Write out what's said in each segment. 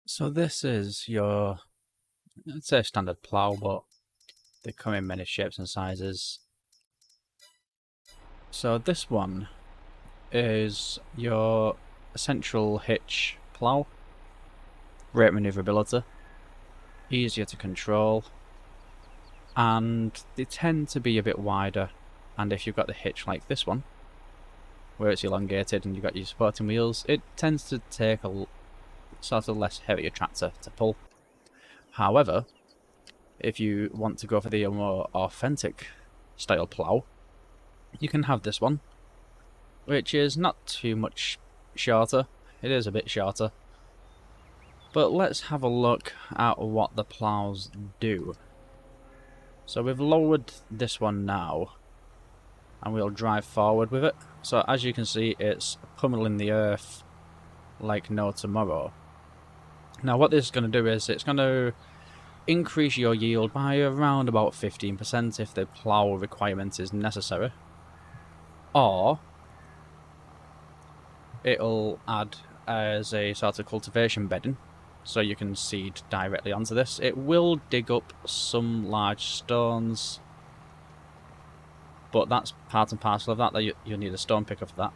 So this is your, I'd say standard plough, but they come in many shapes and sizes. So this one is your central hitch plough, great manoeuvrability, easier to control, and they tend to be a bit wider. And if you've got the hitch like this one, where it's elongated and you've got your supporting wheels, it tends to take a sort of less heavier tractor to pull. However, if you want to go for the more authentic style plough, you can have this one, which is not too much shorter. It is a bit shorter. But let's have a look at what the ploughs do. So we've lowered this one now, and we'll drive forward with it. So as you can see, it's pummeling the earth like no tomorrow. Now what this is going to do is it's going to increase your yield by around about 15% if the plough requirement is necessary. Or it'll add as a sort of cultivation bedding, so you can seed directly onto this. It will dig up some large stones, but that's part and parcel of that. You'll need a stone picker for that.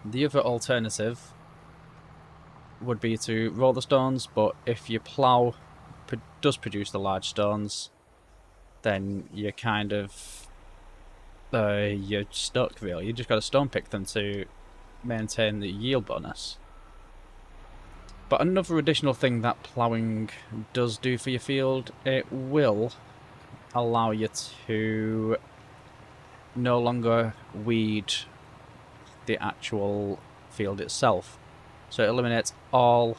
The other alternative would be to roll the stones, but if your plough does produce the large stones, then you're kind of you're stuck really. You just got to stone pick them to maintain the yield bonus. But another additional thing that ploughing does do for your field, it will allow you to no longer weed the actual field itself. So it eliminates all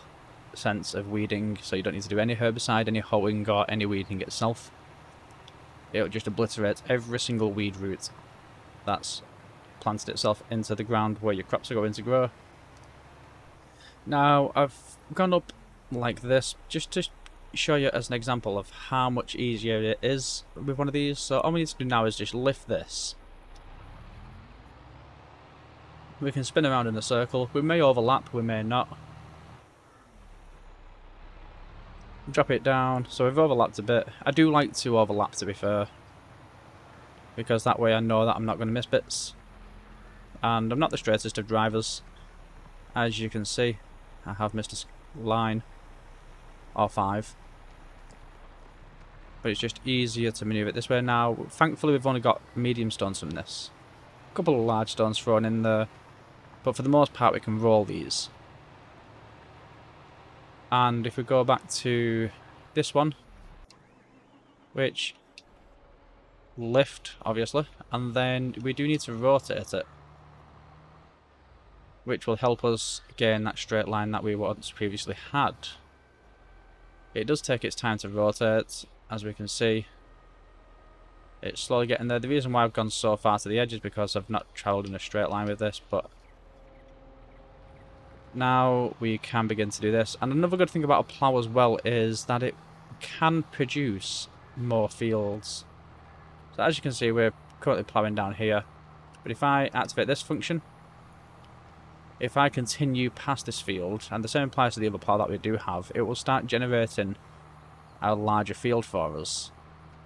sense of weeding, so you don't need to do any herbicide, any hoeing, or any weeding itself. It'll just obliterate every single weed root that's planted itself into the ground where your crops are going to grow. Now, I've gone up like this just to show you as an example of how much easier it is with one of these. So all we need to do now is just lift this. We can spin around in a circle. We may overlap, we may not. Drop it down. So we've overlapped a bit. I do like to overlap, to be fair, because that way I know that I'm not going to miss bits. And I'm not the straightest of drivers, as you can see. I have missed a line or 5, but it's just easier to manoeuvre it this way now. Thankfully we've only got medium stones from this, a couple of large stones thrown in there, but for the most part we can roll these. And if we go back to this one, which lift obviously, and then we do need to rotate it, which will help us gain that straight line that we once previously had. It does take its time to rotate, as we can see. It's slowly getting there. The reason why I've gone so far to the edge is because I've not travelled in a straight line with this, but now we can begin to do this. And another good thing about a plough as well is that it can produce more fields. So as you can see, we're currently ploughing down here, but if I activate this function, if I continue past this field, and the same applies to the other plough that we do have, it will start generating a larger field for us,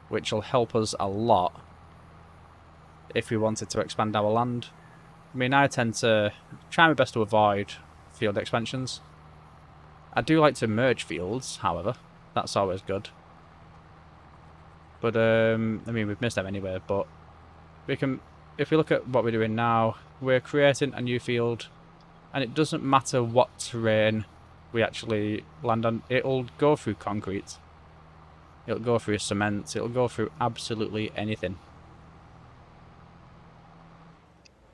which will help us a lot if we wanted to expand our land. I mean, I tend to try my best to avoid field expansions. I do like to merge fields, however. That's always good. But, I mean, we've missed them anyway, but we can, if we look at what we're doing now, we're creating a new field, and it doesn't matter what terrain we actually land on. It'll go through concrete. It'll go through cement. It'll go through absolutely anything.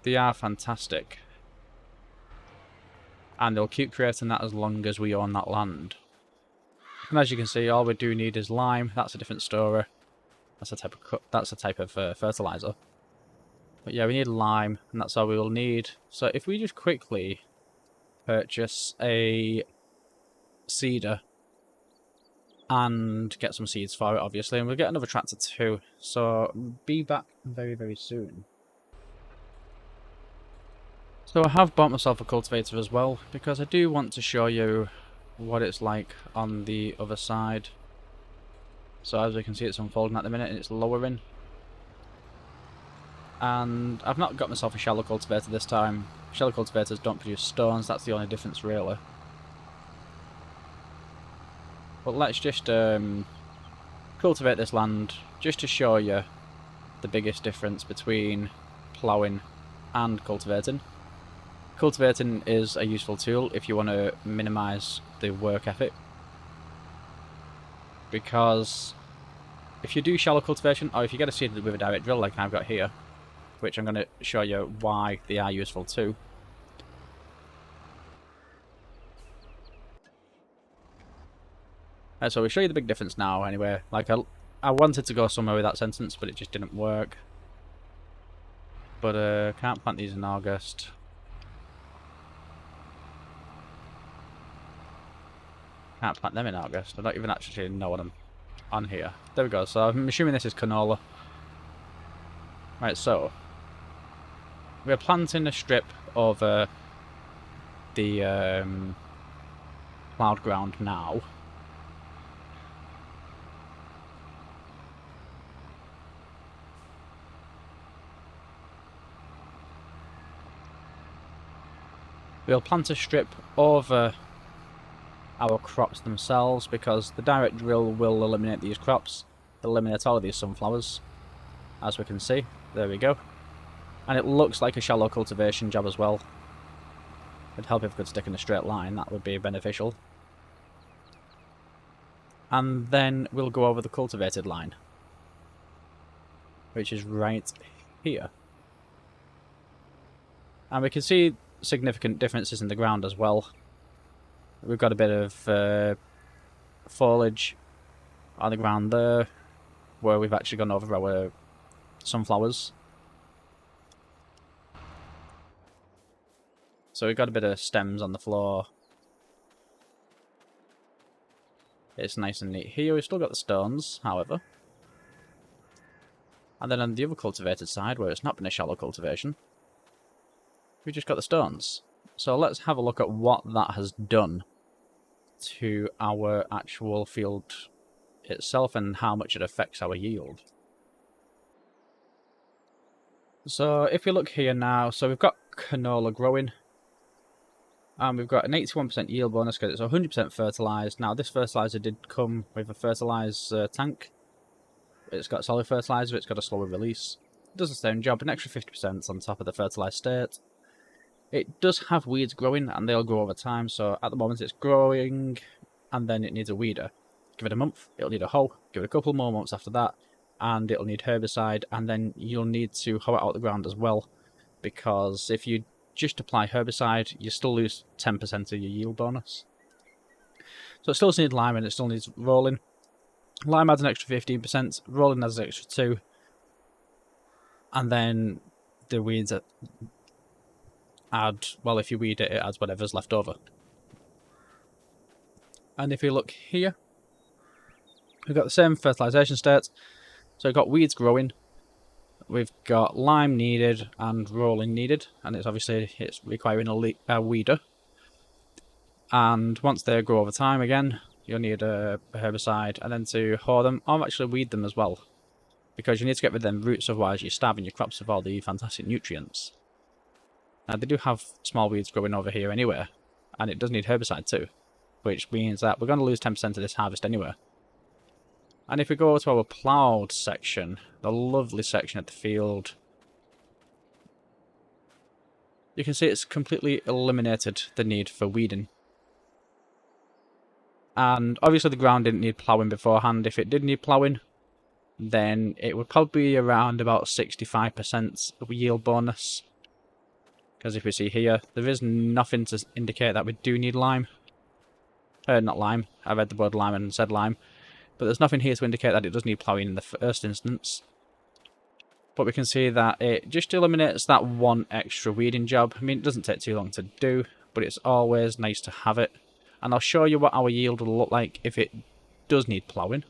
They are fantastic. And they'll keep creating that as long as we own that land. And as you can see, all we do need is lime. That's a different story. That's a type of fertilizer. But yeah, we need lime, and that's all we will need. So if we just quickly purchase a seeder and get some seeds for it, obviously, and we'll get another tractor too. So be back very, very soon. So I have bought myself a cultivator as well, because I do want to show you what it's like on the other side. So as we can see, it's unfolding at the minute and it's lowering. And I've not got myself a shallow cultivator this time. Shallow cultivators don't produce stones, that's the only difference really. But let's just cultivate this land just to show you the biggest difference between ploughing and cultivating. Cultivating is a useful tool if you want to minimise the work effort, because if you do shallow cultivation, or if you get a seed with a direct drill like I've got here, which I'm going to show you why they are useful too. So we'll show you the big difference now anyway. Like I wanted to go somewhere with that sentence, but it just didn't work. But can't plant these in August. Can't plant them in August. I don't even actually know what I'm on here. There we go. So I'm assuming this is canola. Right, so we're planting a strip over the ploughed ground now. We'll plant a strip over our crops themselves, because the direct drill will eliminate these crops, eliminate all of these sunflowers, as we can see. There we go. And it looks like a shallow cultivation job as well. It'd help if we could stick in a straight line, that would be beneficial. And then we'll go over the cultivated line, which is right here. And we can see significant differences in the ground as well. We've got a bit of foliage on the ground there, where we've actually gone over our sunflowers. So we've got a bit of stems on the floor. It's nice and neat here. We've still got the stones, however. And then on the other cultivated side, where it's not been a shallow cultivation, we've just got the stones. So let's have a look at what that has done to our actual field itself and how much it affects our yield. So if we look here now, so we've got canola growing, and we've got an 81% yield bonus because it's 100% fertilised. Now this fertiliser did come with a fertiliser tank. It's got solid fertiliser, it's got a slower release. It does the same job, an extra 50% on top of the fertilised state. It does have weeds growing, and they'll grow over time, so at the moment it's growing, and then it needs a weeder. Give it a month, it'll need a hoe. Give it a couple more months after that, and it'll need herbicide, and then you'll need to hoe it out the ground as well, because if you just apply herbicide, you still lose 10% of your yield bonus. So it still needs lime, and it still needs rolling. Lime adds an extra 15%, rolling adds an extra 2%, and then the weeds add, well, if you weed it, it adds whatever's left over. And if you look here, we've got the same fertilisation state. So we've got weeds growing, we've got lime needed and rolling needed, and it's requiring a weeder. And once they grow over time again, you'll need a herbicide, and then to hoe them, or actually weed them as well, because you need to get rid of them roots, otherwise you're starving your crops of all the fantastic nutrients. Now they do have small weeds growing over here anyway, and it does need herbicide too, which means that we're going to lose 10% of this harvest anyway. And if we go to our ploughed section, the lovely section at the field, you can see it's completely eliminated the need for weeding. And obviously the ground didn't need ploughing beforehand. If it did need ploughing, then it would probably be around about 65% of yield bonus. Because if we see here, there is nothing to indicate that we do need lime. Not lime. I read the word lime and said lime. But there's nothing here to indicate that it does need ploughing in the first instance. But we can see that it just eliminates that one extra weeding job. I mean, it doesn't take too long to do, but it's always nice to have it. And I'll show you what our yield will look like if it does need ploughing.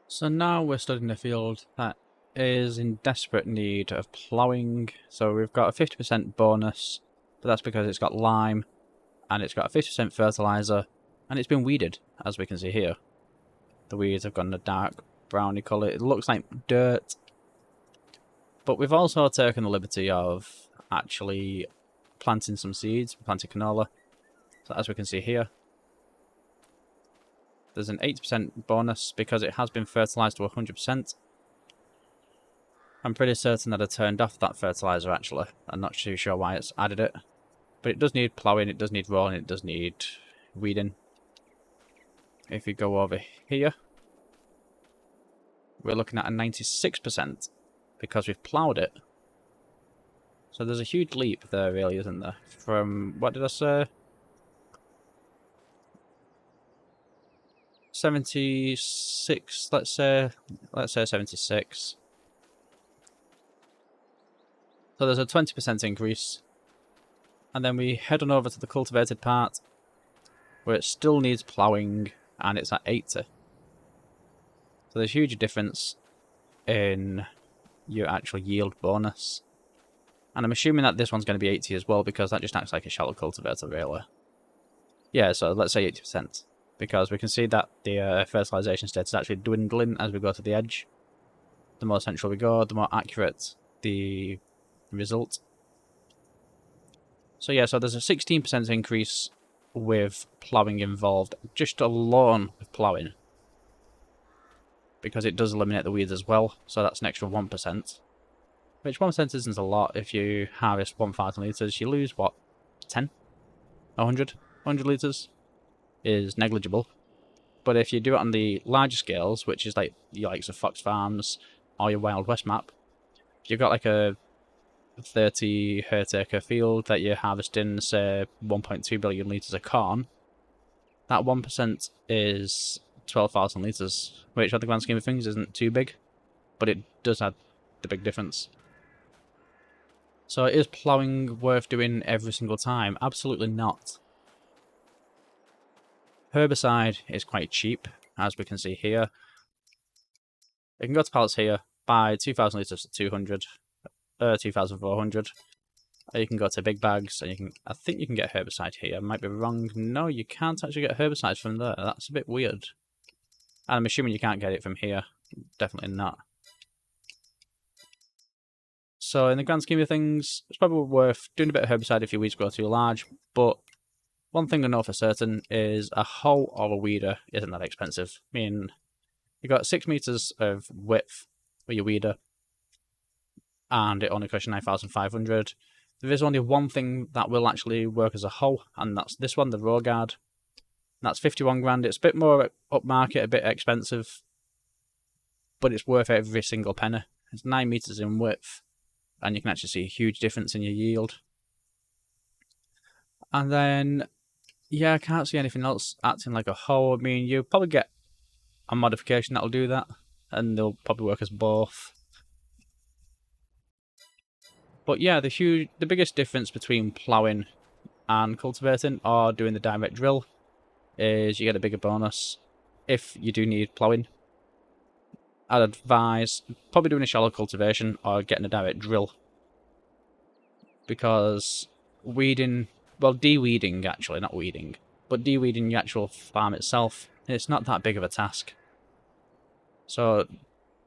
So now we're stood in a field that is in desperate need of ploughing. So we've got a 50% bonus, but that's because it's got lime, and it's got a 50% fertilizer, and it's been weeded, as we can see here. The weeds have gone a dark browny colour. It looks like dirt. But we've also taken the liberty of actually planting some seeds, planting canola. So as we can see here, there's an 80% bonus because it has been fertilised to 100%. I'm pretty certain that I turned off that fertiliser actually. I'm not too sure why it's added it. But it does need ploughing, it does need rolling, it does need weeding. If you go over here, we're looking at a 96% because we've ploughed it. So there's a huge leap there really, isn't there? From, what did I say? 76, let's say 76. So there's a 20% increase. And then we head on over to the cultivated part, where it still needs ploughing, and it's at 80. So there's a huge difference in your actual yield bonus. And I'm assuming that this one's going to be 80 as well, because that just acts like a shallow cultivator, really. Yeah, so let's say 80%. Because we can see that the fertilisation state is actually dwindling as we go to the edge. The more central we go, the more accurate the result. So yeah, so there's a 16% increase with ploughing involved, just alone with ploughing. Because it does eliminate the weeds as well, so that's an extra 1%. Which 1% isn't a lot. If you harvest 1,000 litres, you lose, what, 10? 100? 100 litres is negligible. But if you do it on the larger scales, which is like your likes of Fox Farms or your Wild West map, if you've got like a 30 hectare field that you're harvesting, say, 1.2 billion litres of corn, that 1% is 12,000 litres, which on the grand scheme of things isn't too big, but it does add the big difference. So is ploughing worth doing every single time? Absolutely not. Herbicide is quite cheap, as we can see here. You can go to pallets here, buy 2,000 litres to 200, 2,400. Or you can go to big bags, and you can. I think you can get herbicide here. I might be wrong. No, you can't actually get herbicides from there. That's a bit weird. And I'm assuming you can't get it from here. Definitely not. So in the grand scheme of things, it's probably worth doing a bit of herbicide if your weeds grow too large, but one thing I know for certain is a hoe or a weeder isn't that expensive. I mean, you've got 6 metres of width with your weeder, and it only costs you 9,500. There is only one thing that will actually work as a hoe, and that's this one, the row guard. That's 51 grand. It's a bit more upmarket, a bit expensive, but it's worth every single penny. It's 9 metres in width, and you can actually see a huge difference in your yield. And then, yeah, I can't see anything else acting like a hoe. I mean, you'll probably get a modification that'll do that, and they'll probably work as both. But yeah, the biggest difference between ploughing and cultivating, or doing the direct drill, is you get a bigger bonus if you do need ploughing. I'd advise probably doing a shallow cultivation or getting a direct drill, because weeding, well, de-weeding actually, not weeding, but de-weeding the actual farm itself, it's not that big of a task. So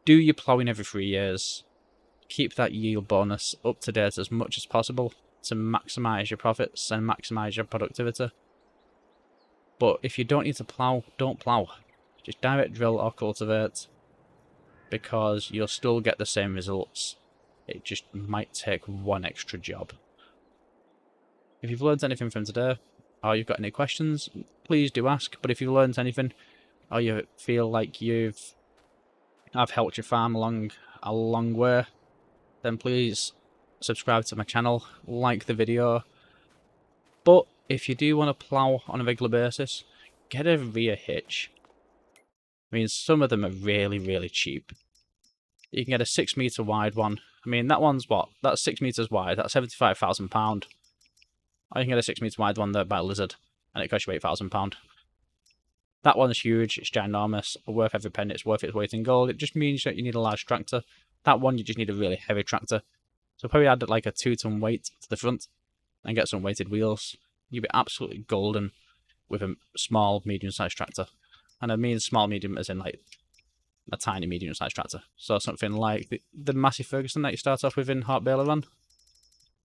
do your ploughing every 3 years, keep that yield bonus up to date as much as possible to maximise your profits and maximise your productivity. But if you don't need to plough, don't plough. Just direct drill or cultivate, because you'll still get the same results. It just might take one extra job. If you've learned anything from today, or you've got any questions, please do ask. But if you've learned anything, or you feel like I've helped your farm along a long way, then please subscribe to my channel, like the video. But if you do want to plough on a regular basis, get a rear hitch. I mean, some of them are really, really cheap. You can get a 6 metre wide one. I mean, that one's what? That's 6 metres wide. That's £75,000. Or you can get a 6 metre wide one there by Lizard, and it costs you £8,000. That one's huge. It's ginormous. Worth every penny. It's worth its weight in gold. It just means that you need a large tractor. That one, you just need a really heavy tractor. So probably add like a 2-ton weight to the front and get some weighted wheels. You'd be absolutely golden with a small, medium-sized tractor. And I mean small, medium as in like a tiny, medium-sized tractor. So something like the Massey Ferguson that you start off with in Hart Bailey Run.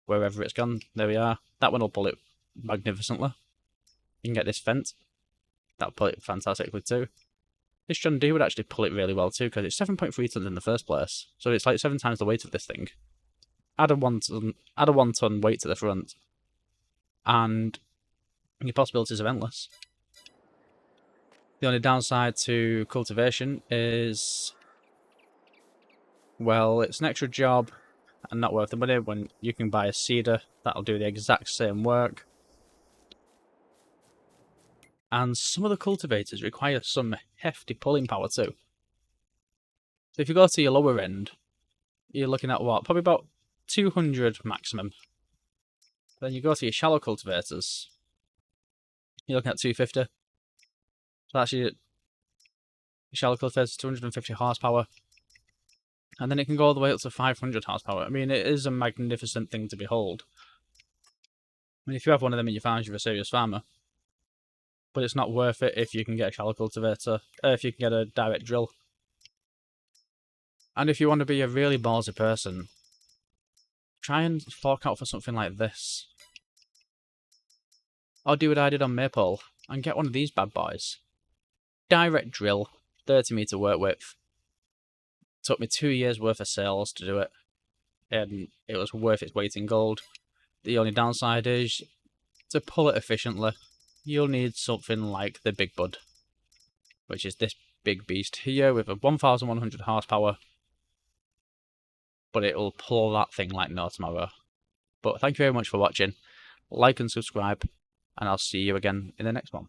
Wherever it's gone, there we are. That one will pull it magnificently. You can get this Fent. That'll pull it fantastically too. This John Deere would actually pull it really well too, because it's 7.3 tons in the first place. So it's like 7 times the weight of this thing. Add a 1 ton weight to the front, and your possibilities are endless. The only downside to cultivation is, well, it's an extra job and not worth the money when you can buy a seeder that'll do the exact same work. And some of the cultivators require some hefty pulling power too. So if you go to your lower end, you're looking at what? Probably about 200 maximum. Then you go to your shallow cultivators, you're looking at 250. So that's your shallow cultivators, 250 horsepower. And then it can go all the way up to 500 horsepower. I mean, it is a magnificent thing to behold. I mean, if you have one of them in your farms, you're a serious farmer. But it's not worth it if you can get a shallow cultivator, if you can get a direct drill. And if you want to be a really ballsy person, try and fork out for something like this. Or do what I did on Maypole and get one of these bad boys. Direct drill, 30-meter work width. Took me 2 years worth of sales to do it, and it was worth its weight in gold. The only downside is, to pull it efficiently, you'll need something like the Big Bud, which is this big beast here with a 1,100 horsepower, but it will pull that thing like no tomorrow. But thank you very much for watching. Like and subscribe, and I'll see you again in the next one.